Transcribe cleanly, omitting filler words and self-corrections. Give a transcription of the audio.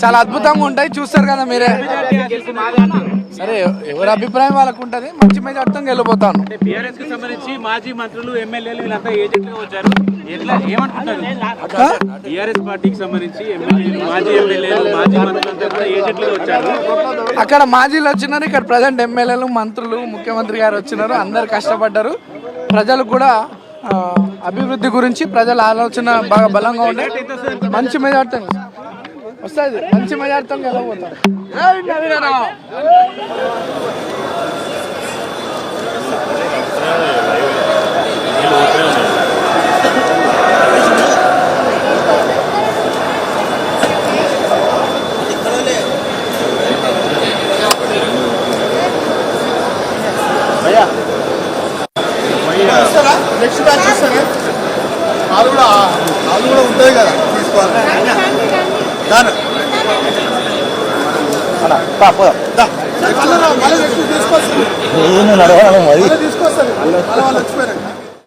చాలా అద్భుతంగా ఉంటాయి, చూస్తారు కదా మీరే. సరే, ఎవరి అభిప్రాయం వాళ్ళకు ఉంటది. మంచి మెజార్టీతో గెలిపోతాను. బీఆర్ఎస్ కి సంబంధించి మాజీ మంత్రులు, ఎమ్మెల్యేలు వీళ్ళంతా ఏజెంట్లుగా వచ్చారు. ఏమంటున్నారు? బీఆర్ఎస్ పార్టీకి సంబంధించి ఎమ్మెల్యేలు, మాజీ ఎమ్మెల్యేలు, మాజీ మంత్రులంతా కూడా ఏజెంట్లుగా వచ్చారు. అక్కడ మాజీలు వచ్చినారు, ఇక్కడ ప్రజెంట్ ఎమ్మెల్యేలు, మంత్రులు, ముఖ్యమంత్రి గారు వచ్చినారు. అందరు కష్టపడ్డారు. ప్రజలు కూడా అభివృద్ధి గురించి ప్రజల ఆలోచన బాగా బలంగా ఉండే మంచి మెజార్టీ వస్తుంది. మంచి మెజార్టీతో గెలవబోతారు. నెక్స్ట్ బ్యాచ్ ఇస్తారా? వాళ్ళు కూడా ఉంటుంది కదా, తీసుకోవాలి. మళ్ళీ నెక్స్ట్ తీసుకొస్తాను, తీసుకొస్తాను. వాళ్ళు వచ్చిపోయారు.